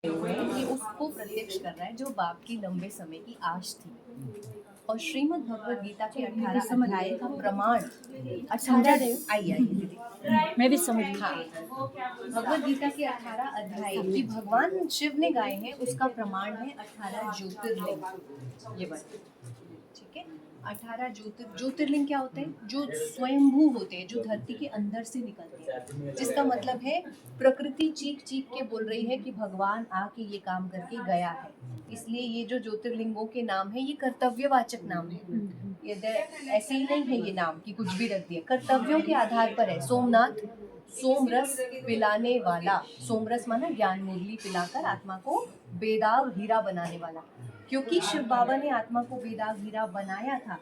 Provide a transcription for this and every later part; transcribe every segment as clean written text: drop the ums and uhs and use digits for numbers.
ये उसको प्रत्यक्ष कर रहा है जो बाप की लंबे समय की आश थी। और श्रीमद् भगवद गीता के 18 अध्याय का प्रमाण 18 आइए दीदी मैं भी समझ हाँ भगवद गीता के 18 अध्याय कि भगवान शिव ने गाए हैं उसका प्रमाण है 18 ज्योतिर्लिंग। ये बात ठीक है। 18 ज्योतिर्लिंग क्या होते हैं? जो स्वयंभू होते हैं, जो धरती के अंदर से निकलते हैं, जिसका मतलब है प्रकृति चीख चीख के बोल रही है कि भगवान आके ये काम करके गया है। इसलिए ये जो ज्योतिर्लिंगों के नाम है ये कर्तव्यवाचक नाम है। ये ऐसे ही नहीं है ये नाम कि कुछ भी रख दिया, कर्तव्यों के आधार पर है। सोमनाथ सोमरस पिलाने वाला, सोमरस माना ज्ञान मुरली पिलाकर आत्मा को बेदाग हीरा बनाने वाला। क्योंकि शिव बाबा ने आत्मा को बेदाग हीरा बनाया था,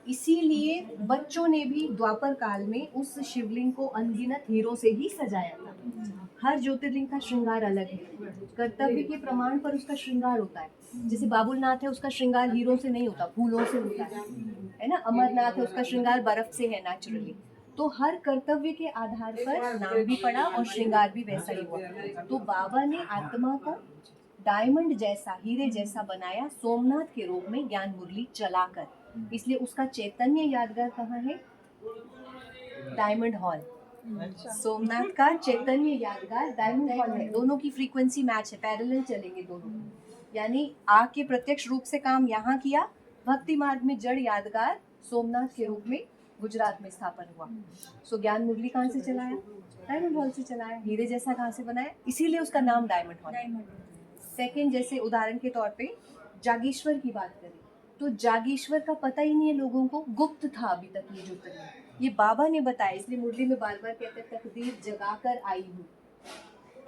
इसीलिए बच्चों ने भी द्वापर काल में उस शिवलिंग को अनगिनत हीरों से ही सजाया था। हर ज्योतिर्लिंग का श्रृंगार अलग है, कर्तव्य के प्रमाण पर उसका श्रृंगार होता है। जैसे बाबुलनाथ है, उसका श्रृंगार हीरों से नहीं होता, फूलों से होता है ना। अमरनाथ है, उसका श्रृंगार बर्फ से है नेचुरली। तो हर कर्तव्य के आधार पर नाम भी पड़ा और श्रृंगार भी वैसा ही हुआ। तो बाबा ने आत्मा को डायमंड जैसा, हीरे जैसा बनाया सोमनाथ के रूप में ज्ञान मुरली चलाकर। इसलिए उसका चैतन्य यादगार कहाँ है? Diamond hall. सोमनाथ का चैतन्य यादगार डायमंड हॉल है। दोनों की फ्रीक्वेंसी मैच है, पैरेलल चलेंगे दोनों। यानी आके प्रत्यक्ष रूप से काम यहाँ किया, भक्ति मार्ग में जड़ यादगार सोमनाथ के रूप में गुजरात में स्थापन हुआ। सो ज्ञान मुरली कहाँ से चलाया? डायमंड हॉल से चलाया। हीरे जैसा कहाँ से बनाया? इसीलिए उसका नाम डायमंड हॉल। सेकंड, जैसे उदाहरण के तौर पे जागेश्वर की बात करें तो जागेश्वर का पता ही नहीं है लोगों को, गुप्त था अभी तक ये ज्योतिर्लिंग। ये बाबा ने बताया, इसलिए मुरली में बार बार कहते हैं तकदीर जगाकर आई हूँ।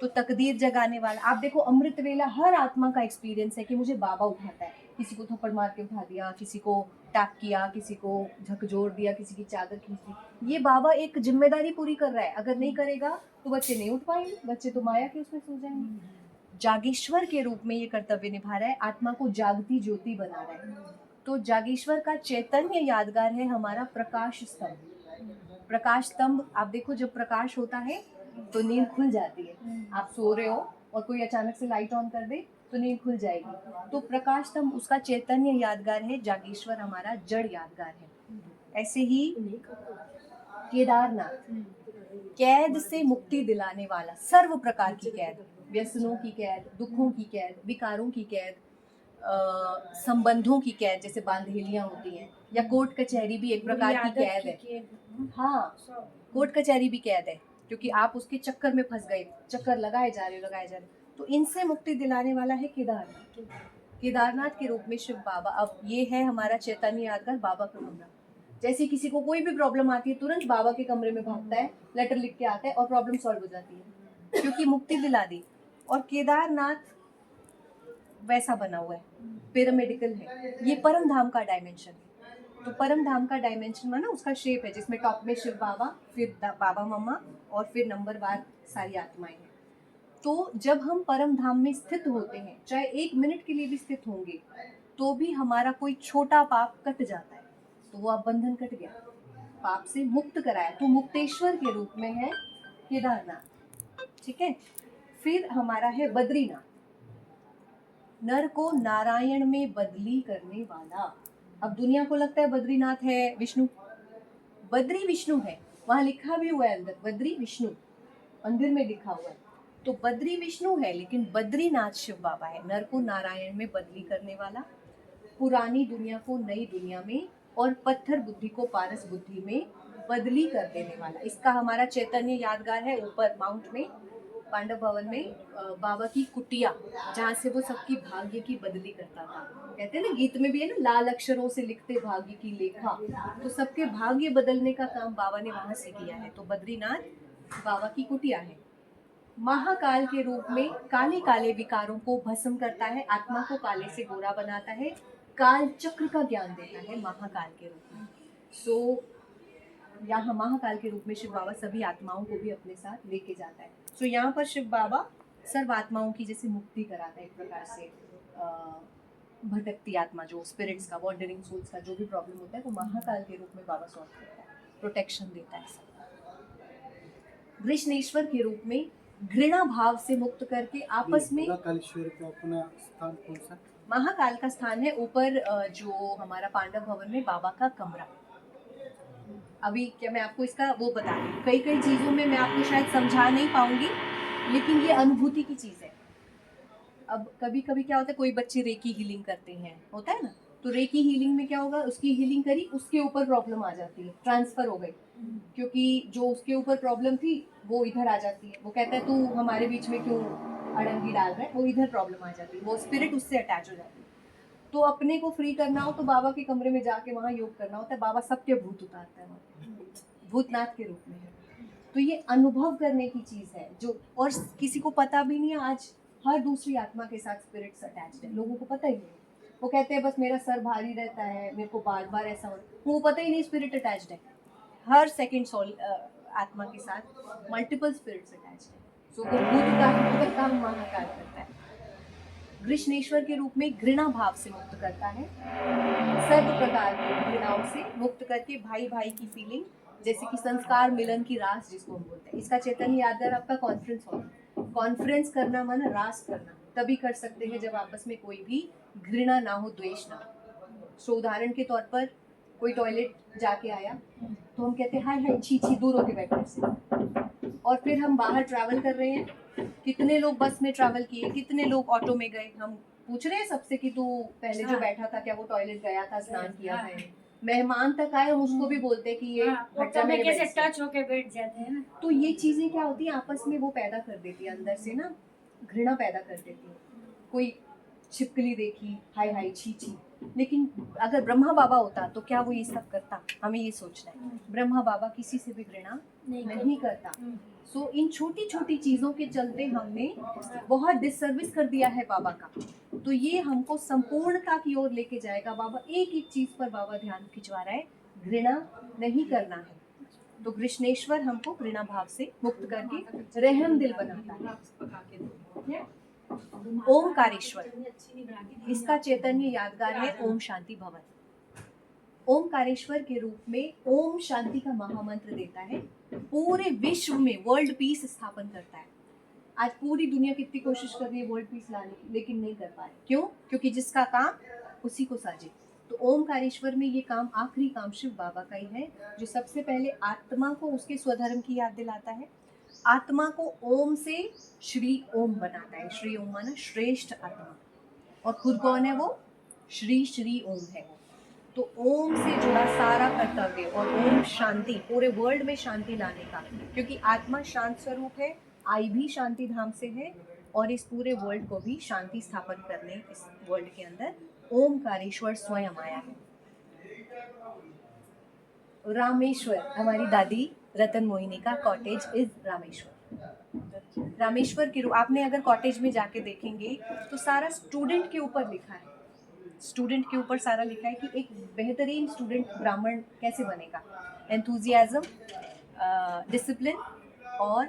तो तकदीर जगाने वाला, आप देखो अमृत वेला हर आत्मा का एक्सपीरियंस है कि मुझे बाबा उठाता है। किसी को थप्पड़ मार के उठा दिया, किसी को टैप किया, किसी को झकझोर दिया, किसी की चादर खींच दी। ये बाबा एक जिम्मेदारी पूरी कर रहा है। अगर नहीं करेगा तो बच्चे नहीं उठ पाएंगे, बच्चे तो माया के उसमें सो जाएंगे। जागेश्वर के रूप में ये कर्तव्य निभा रहा है, आत्मा को जागती ज्योति बना रहा है। तो जागेश्वर का चैतन्य यादगार है हमारा प्रकाश स्तंभ। प्रकाश स्तंभ आप देखो, जब प्रकाश होता है तो नींद खुल जाती है। आप सो रहे हो और कोई अचानक से लाइट ऑन कर दे तो नींद खुल जाएगी। तो प्रकाश स्तंभ उसका चैतन्य यादगार है, जागेश्वर हमारा जड़ यादगार है। ऐसे ही केदारनाथ कैद से मुक्ति दिलाने वाला, सर्व प्रकार की कैद, व्यसनों की कैद, दुखों की कैद, विकारों की कैद, संबंधों की कैद, जैसे बांधेलियां होती हैं, या कोर्ट कचहरी भी एक प्रकार की कैद है। हाँ, कोर्ट कचहरी भी कैद है, क्योंकि आप उसके चक्कर में फंस गए, चक्कर लगाए जा रहे। तो इनसे मुक्ति दिलाने वाला है केदारनाथ। केदारनाथ के रूप में शिव बाबा। अब ये है हमारा चैतन्य यादगार, बाबा का कमरा। जैसे किसी को कोई भी प्रॉब्लम आती है तुरंत बाबा के कमरे में भागता है, लेटर लिख के आता है और प्रॉब्लम सॉल्व हो जाती है, क्योंकि मुक्ति दिला दी। और केदारनाथ वैसा बना हुआ है, पिरामिडिकल है। ये परम धाम का डायमेंशन है। तो परम धाम का डायमेंशन माना उसका शेप है, जिसमें टॉप में शिव बाबा, फिर बाबा मम्मा और फिर नंबरवार सारी आत्माएं हैं। तो जब हम परम धाम में स्थित होते हैं, चाहे 1 मिनट के लिए भी स्थित होंगे, तो भी हमारा कोई छोटा पाप कट जाता है। तो वो अब बंधन कट गया, पाप से मुक्त कराया। तो मुक्तेश्वर के रूप में है केदारनाथ। ठीक है। फिर हमारा है बद्रीनाथ, नर को नारायण में बदली करने वाला। अब दुनिया को लगता है बद्रीनाथ है विष्णु, बद्री विष्णु है, वहां लिखा भी हुआ है अंदर बद्री विष्णु, मंदिर में लिखा हुआ है। तो बद्री विष्णु है, लेकिन बद्रीनाथ शिव बाबा है, नर को नारायण में बदली करने वाला, पुरानी दुनिया को नई दुनिया में और पत्थर बुद्धि को पारस बुद्धि में बदली कर देने वाला। इसका हमारा चैतन्य यादगार है ऊपर माउंट में, पांडव भवन में बाबा की कुटिया, जहाँ से वो सबकी भाग्य की बदली करता था। कहते हैं ना, गीत में भी है ना, लाल अक्षरों से लिखते भाग्य की लेखा। तो सबके भाग्य बदलने का काम बाबा ने वहां से किया है। तो बद्रीनाथ बाबा की कुटिया है। महाकाल के रूप में काले काले विकारों को भस्म करता है, आत्मा को काले से गोरा बनाता है, काल चक्र का ज्ञान देता है महाकाल के रूप में। सो यहाँ महाकाल के रूप में शिव बाबा सभी आत्माओं को भी अपने साथ लेके जाता है। सो यहाँ पर शिव बाबा सर्व आत्माओं की जैसे मुक्ति कराता है, एक प्रकार से भटकती आत्मा, जो स्पिरिट्स का, वॉन्डरिंग सोल्स का जो भी प्रॉब्लम होता है, वो महाकाल के रूप में बाबा सॉल्व करता है, प्रोटेक्शन देता है। कृष्णेश्वर के रूप में घृणा भाव से मुक्त करके आपस में। महाकालेश्वर का अपना स्थान कौन सा? महाकाल का स्थान है ऊपर, जो हमारा पांडव भवन में बाबा का कमरा। अभी क्या मैं आपको इसका वो बता दूं, कई कई चीजों में मैं आपको शायद समझा नहीं पाऊंगी, लेकिन ये अनुभूति की चीज है। अब कभी कभी क्या होता है, कोई बच्चे रेकी हीलिंग करते हैं, होता है ना, तो रेकी हीलिंग में क्या होगा, उसकी हीलिंग करी, उसके ऊपर प्रॉब्लम आ जाती है, ट्रांसफर हो गई, क्योंकि जो उसके ऊपर प्रॉब्लम थी वो इधर आ जाती है। वो कहता है तू हमारे बीच में क्यों अड़ंगी डाल रहा है, वो इधर प्रॉब्लम आ जाती है, वो स्पिरिट उससे अटैच हो जाती है। तो अपने को फ्री करना हो तो बाबा के कमरे में जाके वहाँ योग करना होता है। बाबा सबके भूत उतारता है वहाँ, भूतनाथ के रूप में है। तो ये अनुभव करने की चीज है, जो और किसी को पता भी नहीं है। आज हर दूसरी आत्मा के साथ स्पिरिट्स अटैच्ड है, लोगों को पता ही नहीं। वो कहते हैं बस मेरा सर भारी रहता है, मेरे को बार बार ऐसा हो, वो पता ही नहीं स्पिरिट अटैच्ड है। हर सेकंड सोल आत्मा के साथ मल्टीपल स्पिरिट्स अटैच्ड है। सो वो भूत उतारने का काम महाकाल करता है। कृष्णेश्वर के रूप में घृणा भाव से मुक्त करता है, सर्व प्रकार की घृणाओं से मुक्त करके भाई भाई की फीलिंग, जैसे कि संस्कार मिलन की रास जिसको हम बोलते हैं। इसका चैतन्य यादगार आपका कॉन्फ्रेंस हॉल। कॉन्फ्रेंस करना माना रास करना, तभी कर सकते हैं जब आपस में कोई भी घृणा ना हो, द्वेष ना हो। सो उदाहरण के तौर पर कोई टॉयलेट जाके आया तो हम कहते हैं हाय हाय छी छी, दूर होके बैठने से। और फिर हम बाहर ट्रैवल कर रहे हैं, कितने लोग बस में ट्रैवल किए, कितने लोग ऑटो में गए, हम पूछ रहे हैं सबसे कि तू पहले जो बैठा था क्या वो टॉयलेट गया था, स्नान किया था। मेहमान तक आए हम उसको भी बोलते हैं कि ये हट्टा में कैसे टच होके बैठ जाते हैं ना। तो ये चीजें क्या होती है, आपस में वो पैदा कर देती है, अंदर से ना घृणा पैदा कर देती है। कोई छिपकली देखी, हाय हाय छी छी। लेकिन अगर ब्रह्मा बाबा होता तो क्या वो ये सब करता, हमें ये सोचना है। ब्रह्मा बाबा किसी से भी घृणा नहीं करता। सो इन छोटी छोटी चीजों के चलते हमने बहुत डिसर्विस कर दिया है बाबा का। तो ये हमको संपूर्णता की ओर लेके जाएगा। बाबा एक एक चीज पर बाबा ध्यान खिंचवा रहा है, घृणा नहीं करना है। तो कृष्णेश्वर हमको घृणा भाव से मुक्त करके रहम दिल बनाता है। ओमकारेश्वर, इसका चैतन्य यादगार है ओम शांति भवन। ओमकारेश्वर के रूप में ओम शांति का महामंत्र देता है, पूरे विश्व में वर्ल्ड पीस स्थापन करता है। आज पूरी दुनिया कितनी कोशिश कर रही है वर्ल्ड पीस लाने की, लेकिन नहीं कर पा रही। क्यों? क्योंकि जिसका काम उसी को साजे। तो ओमकारेश्वर में ये काम, आखिरी काम शिव बाबा का ही है, जो सबसे पहले आत्मा को उसके स्वधर्म की याद दिलाता है, आत्मा को ओम से श्री ओम बनाता है। श्री ओम माना श्रेष्ठ आत्मा, और खुद कौन है वो? श्री श्री ओम है। तो ओम से जुड़ा सारा कर्तव्य और ओम शांति, पूरे वर्ल्ड में शांति लाने का, क्योंकि आत्मा शांत स्वरूप है, आई भी शांति धाम से है, और इस पूरे वर्ल्ड को भी शांति स्थापन करने इस वर्ल्ड के अंदर ओमकारेश्वर स्वयं आया है। रामेश्वर, हमारी दादी रतन मोहिनी का कॉटेज इज रामेश्वर। रामेश्वर के रूप, आपने अगर कॉटेज में जाके देखेंगे तो सारा स्टूडेंट के ऊपर लिखा है, स्टूडेंट के ऊपर सारा लिखा है कि एक बेहतरीन स्टूडेंट ब्राह्मण कैसे बनेगा। एंथुजियाज्म, डिसिप्लिन और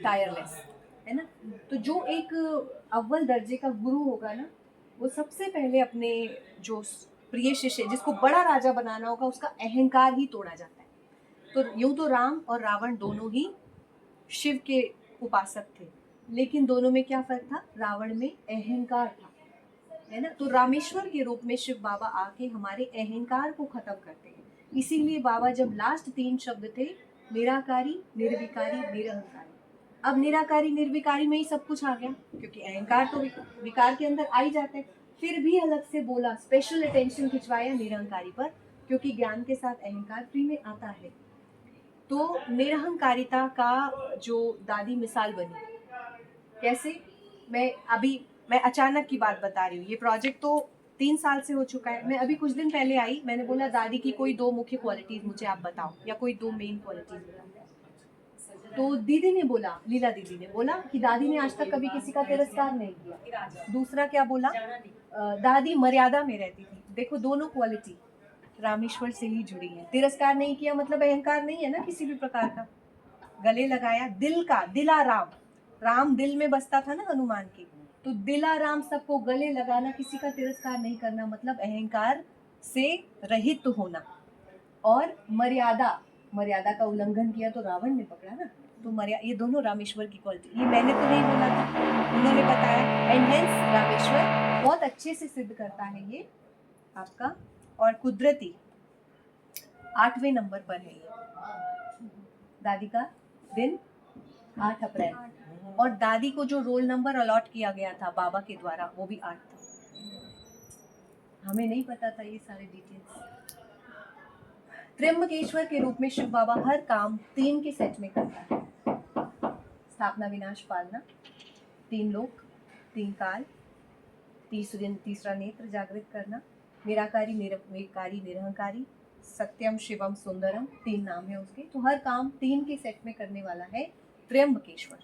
टायरलेस, है ना। तो जो एक अव्वल दर्जे का गुरु होगा ना, वो सबसे पहले अपने जो प्रिय शिष्य, जिसको बड़ा राजा बनाना होगा, उसका अहंकार ही तोड़ा जाता है। तो यूं तो राम और रावण दोनों ही शिव के उपासक थे, लेकिन दोनों में क्या फर्क था? रावण में अहंकार था, है ना। तो रामेश्वर के रूप में शिव बाबा आके हमारे अहंकार को खत्म करते हैं। इसीलिए बाबा जब लास्ट 3 शब्द थे, निराकारी, निर्विकारी, निरहंकारी। अब निराकारी निर्विकारी में ही सब कुछ आ गया, क्योंकि अहंकार तो विकार के अंदर आ ही जाता है। फिर भी अलग से बोला, स्पेशल अटेंशन खिंचवाया निरहंकारी पर, क्योंकि ज्ञान के साथ अहंकार फ्री में आता है। तो निरहंकारिता का जो दादी मिसाल बनी, कैसे? मैं अचानक की बात बता रही हूँ। ये प्रोजेक्ट तो 3 साल से हो चुका है। मैं अभी कुछ दिन पहले आई, मैंने बोला दादी की कोई 2 मुख्य क्वालिटीज मुझे आप बताओ, या कोई 2 मेन क्वालिटीज बताओ। तो दीदी ने बोला, लीला दीदी ने बोला कि दादी ने आज तक कभी किसी का तिरस्कार नहीं किया। दूसरा क्या बोला? दादी मर्यादा में रहती थी। देखो दोनों क्वालिटी रामेश्वर से ही जुड़ी है। तिरस्कार नहीं किया मतलब अहंकार नहीं है ना किसी भी प्रकार का। गले लगाया, दिल का, दिला राम, राम दिल में बसता था ना हनुमान के, तो दिला राम सबको गले लगाना, किसी का तिरस्कार नहीं करना, मतलब अहंकार से रहित होना। और मर्यादा, मर्यादा का उल्लंघन किया तो रावण ने पकड़ा ना, तो मर्या ये दोनों रामेश्वर की क्वालिटी, ये मैंने तो नहीं बोला था, उन्होंने बताया। एंड हेंस रामेश्वर बहुत अच्छे से सिद्ध करता है ये आपका। और कुदरती 8वें नंबर पर है ये। दादी का दिन 8 अप्रैल, और दादी को जो रोल नंबर अलॉट किया गया था बाबा के द्वारा वो भी 8 था। हमें नहीं पता था ये सारे डिटेल्स। त्र्यंबकेश्वर के रूप में शिव बाबा हर काम 3 के सेट में करता है। स्थापना, विनाश, पालना, 3 लोक, 3 काल, तीसरा नेत्र जागृत करना, निराकारी, निर्विकारी, निरहंकारी, सत्यम, शिवम, सुंदरम, 3 नाम है उसके। तो हर काम 3 के सेट में करने वाला है त्र्यंबकेश्वर।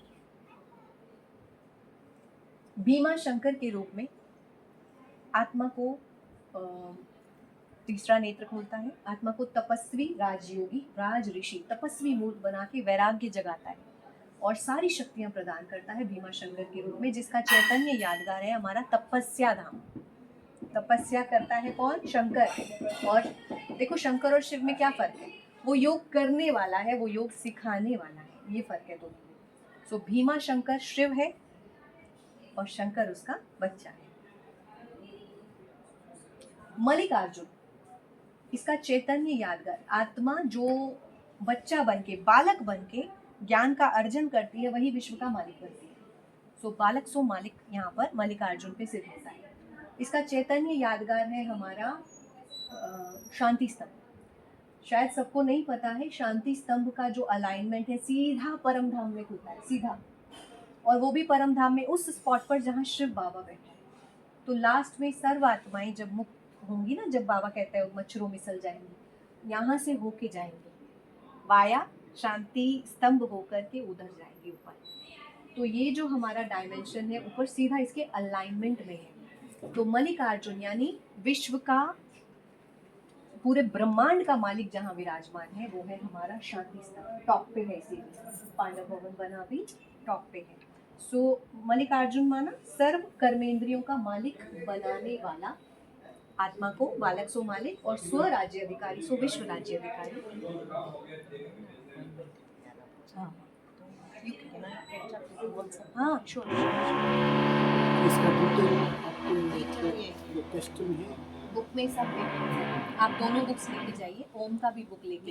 भीमा शंकर के रूप में आत्मा को तीसरा नेत्र खोलता है, आत्मा को तपस्वी, राजयोगी, राज ऋषि, तपस्वी मूर्त बना के वैराग्य जगाता है और सारी शक्तियां प्रदान करता है भीमा शंकर के रूप में, जिसका चैतन्य यादगार है हमारा तपस्या धाम। तपस्या करता है कौन? शंकर। और देखो शंकर और शिव में क्या फर्क है, वो योग करने वाला है, वो योग सिखाने वाला है, ये फर्क है दोनों में। सो भीमा शंकर शिव है और शंकर उसका बच्चा है। मल्लिकार्जुन, इसका चैतन्य यादगार, आत्मा जो बच्चा बनके, बालक बनके ज्ञान का अर्जन करती है वही विश्व का मालिक बनती है। सो बालक सो मालिक यहाँ पर मल्लिकार्जुन पे सिद्ध होता है। इसका चैतन्य यादगार है हमारा शांति स्तंभ। शायद सबको नहीं पता है, शांति स्तंभ का जो अलाइनमेंट है सीधा परम धाम में खुलता है, सीधा, और वो भी परम धाम में उस स्पॉट पर जहाँ शिव बाबा बैठे हैं। तो लास्ट में सर्व आत्माएं जब मुक्त होंगी ना, जब बाबा कहते हैं मच्छरों में सल जाएंगी, यहाँ से होके जाएंगे वाया शांति स्तंभ होकर के उधर जाएंगे ऊपर। तो ये जो हमारा डायमेंशन है ऊपर सीधा इसके अलाइनमेंट में है। तो मल्लिकार्जुन यानी विश्व का, पूरे ब्रह्मांड का मालिक जहाँ विराजमान है वो है हमारा शांति स्तंभ, टॉप पे है। इसीलिए पांडव भवन बना भी टॉप पे है। सो मल्लिकार्जुन माना सर्व कर्मेंद्रियों का मालिक बनाने वाला, आत्मा को बालक सो मालिक और स्व राज्य अधिकारी सो विश्व राज्य अधिकारी। हाँ श्योर। इसका डिटेल आपके टेस्ट में है। बुक में सब है, आप दोनों बुक्स लेके जाइए, ओम का भी बुक लेके